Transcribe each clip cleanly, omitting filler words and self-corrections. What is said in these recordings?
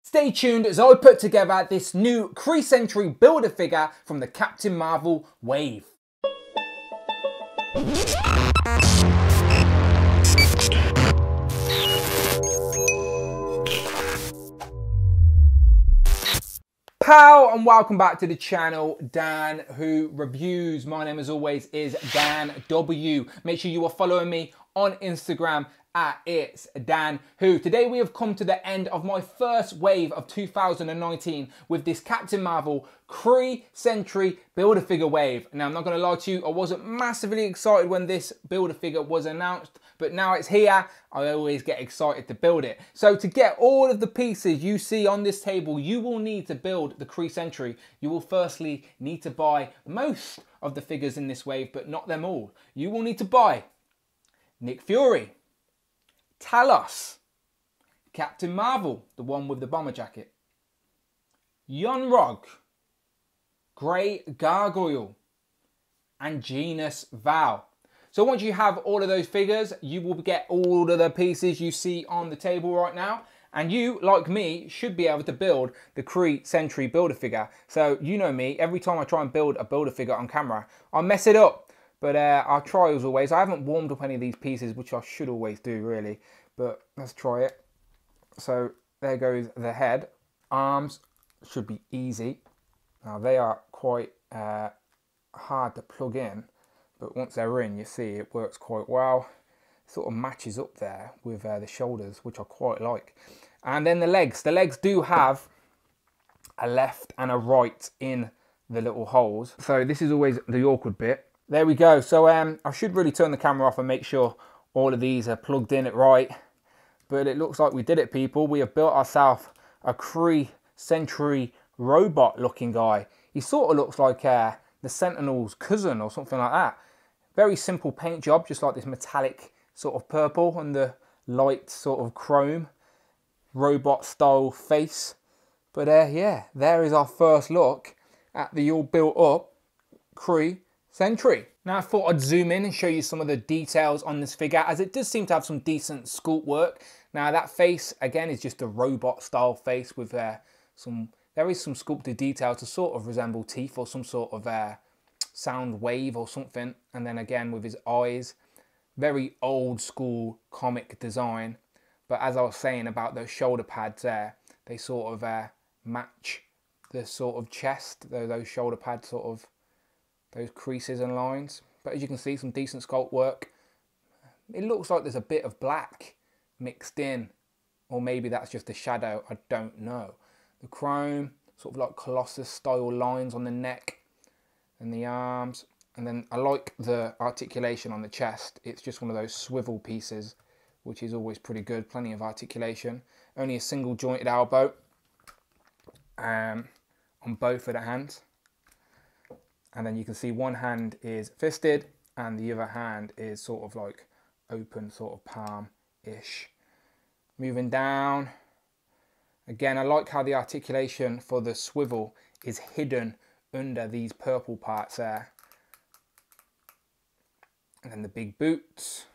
Stay tuned as I put together this new Kree Sentry Build-A-Figure from the Captain Marvel wave. Pow, and welcome back to the channel, Dan Who Reviews. My name as always is Dan W. Make sure you are following me on Instagram at It's Dan Who. Today we have come to the end of my first wave of 2019 with this Captain Marvel Kree Sentry Build-A-Figure wave. Now I'm not going to lie to you, I wasn't massively excited when this Build-A-Figure was announced, but now it's here, I always get excited to build it. So to get all of the pieces you see on this table, you will need to build the Kree Sentry. You will firstly need to buy most of the figures in this wave, but not them all. You will need to buy Nick Fury, Talos, Captain Marvel, the one with the bomber jacket, Yon-Rogg, Grey Gargoyle, and Genus Val. So once you have all of those figures, you will get all of the pieces you see on the table right now. And you, like me, should be able to build the Kree Sentry Build-A-Figure. So you know me, every time I try and build a Build-A-Figure on camera, I mess it up. But I'll try as always. I haven't warmed up any of these pieces, which I should always do really. But let's try it. So there goes the head. Arms should be easy. Now they are quite hard to plug in. But once they're in, you see it works quite well. It sort of matches up there with the shoulders, which I quite like. And then the legs. The legs do have a left and a right in the little holes. So this is always the awkward bit. There we go. So I should really turn the camera off and make sure all of these are plugged in it right. But it looks like we did it, people. We have built ourselves a Kree Sentry robot looking guy. He sort of looks like the Sentinel's cousin or something like that. Very simple paint job, just like this metallic sort of purple and the light sort of chrome robot style face. But yeah, there is our first look at the all built up Kree Sentry. Now I thought I'd zoom in and show you some of the details on this figure, as it does seem to have some decent sculpt work. Now that face again is just a robot style face with there is some sculpted detail to sort of resemble teeth or some sort of sound wave or something. And then again with his eyes, very old school comic design. But as I was saying about those shoulder pads there, they sort of match the sort of chest, those shoulder pads sort of, those creases and lines. But as you can see, some decent sculpt work. It looks like there's a bit of black mixed in, or maybe that's just a shadow, I don't know. The chrome, sort of like Colossus style lines on the neck and the arms. And then I like the articulation on the chest. It's just one of those swivel pieces, which is always pretty good, plenty of articulation. Only a single jointed elbow on both of the hands. And then you can see one hand is fisted and the other hand is sort of like open, sort of palm-ish. Moving down. Again, I like how the articulation for the swivel is hidden under these purple parts there. And then the big boots.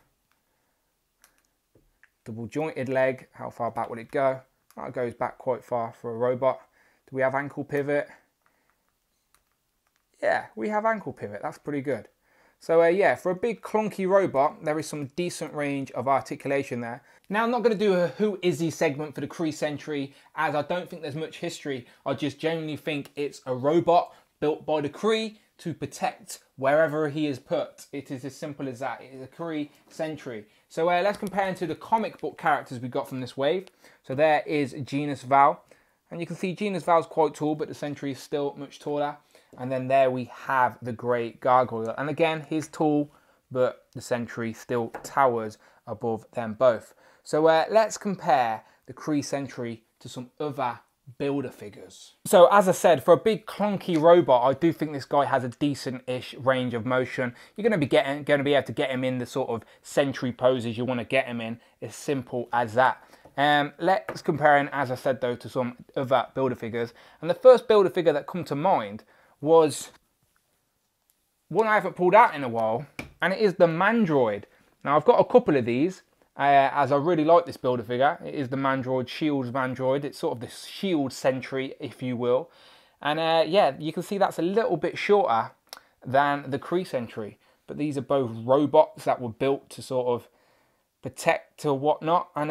Double jointed leg. How far back would it go? That goes back quite far for a robot. Do we have ankle pivot? Yeah, we have ankle pivot. That's pretty good. So yeah, for a big clunky robot, there is some decent range of articulation there. Now I'm not going to do a Who Is He segment for the Kree Sentry, as I don't think there's much history. I just genuinely think it's a robot built by the Kree to protect wherever he is put. It is as simple as that. It is a Kree Sentry. So let's compare him to the comic book characters we got from this wave. So there is Genus Val. And you can see Genus Val's quite tall, but the Sentry is still much taller. And then there we have the Grey Gargoyle. And again, he's tall, but the Sentry still towers above them both. So let's compare the Kree Sentry to some other Build-A-Figures. So as I said, for a big clunky robot, I do think this guy has a decent-ish range of motion. You're going to be able to get him in the sort of Sentry poses you want to get him in. As simple as that. Let's compare him, as I said though, to some other Build-A-Figures. And the first Build-A-Figure that come to mind was one I haven't pulled out in a while, and it is the Mandroid. Now I've got a couple of these, as I really like this Build-A-Figure. It is the Mandroid, Shield's Mandroid. It's sort of the Shield Sentry, if you will. And yeah, you can see that's a little bit shorter than the Kree Sentry. But these are both robots that were built to sort of protect or whatnot. And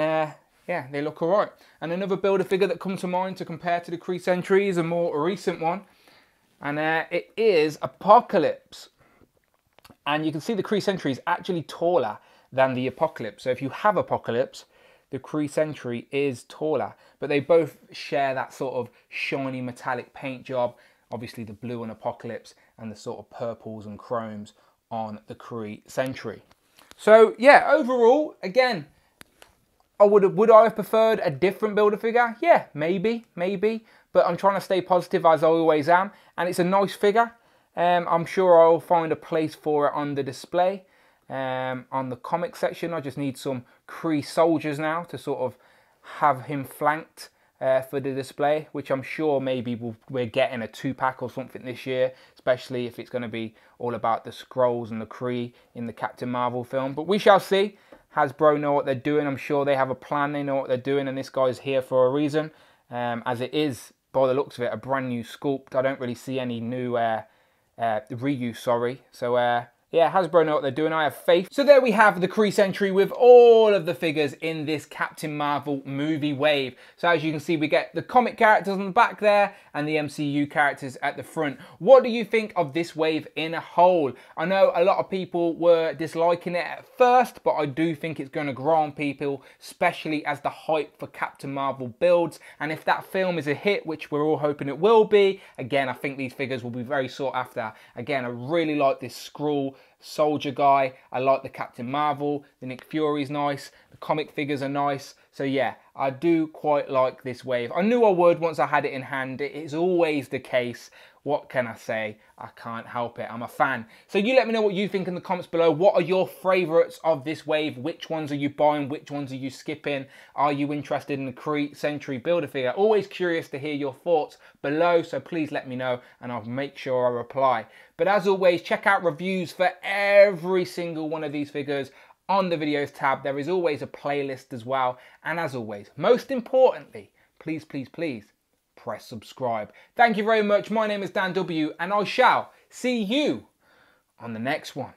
yeah, they look alright. And another Build-A-Figure that comes to mind to compare to the Kree Sentry is a more recent one. And it is Apocalypse. And you can see the Kree Sentry is actually taller than the Apocalypse. So if you have Apocalypse, the Kree Sentry is taller. But they both share that sort of shiny metallic paint job. Obviously the blue on Apocalypse and the sort of purples and chromes on the Kree Sentry. So yeah, overall, again, would I have preferred a different Build-A-Figure? Yeah, maybe. But I'm trying to stay positive as I always am. And it's a nice figure. I'm sure I'll find a place for it on the display. On the comic section, I just need some Kree soldiers now to sort of have him flanked for the display, which I'm sure maybe we're getting a 2-pack or something this year, especially if it's going to be all about the Skrulls and the Kree in the Captain Marvel film. But we shall see. Hasbro know what they're doing. I'm sure they have a plan. They know what they're doing, and this guy's here for a reason. As it is, by the looks of it, a brand new sculpt. I don't really see any new reuse, sorry. So yeah, Hasbro know what they're doing. I have faith. So there we have the Kree Sentry with all of the figures in this Captain Marvel movie wave. So as you can see, we get the comic characters on the back there and the MCU characters at the front. What do you think of this wave in a whole? I know a lot of people were disliking it at first, but I do think it's going to grow on people, especially as the hype for Captain Marvel builds. And if that film is a hit, which we're all hoping it will be, again, I think these figures will be very sought after. Again, I really like this Skrull soldier guy. I like the Captain Marvel. The Nick Fury's nice. The comic figures are nice. So yeah, I do quite like this wave. I knew I would once I had it in hand. It is always the case. What can I say? I can't help it. I'm a fan. So you let me know what you think in the comments below. What are your favourites of this wave? Which ones are you buying? Which ones are you skipping? Are you interested in the Kree Sentry Build-A-Figure? Always curious to hear your thoughts below, so please let me know and I'll make sure I reply. But as always, check out reviews for every single one of these figures on the videos tab. There is always a playlist as well. And as always, most importantly, please, please, please, press subscribe. Thank you very much. My name is Dan W, and I shall see you on the next one.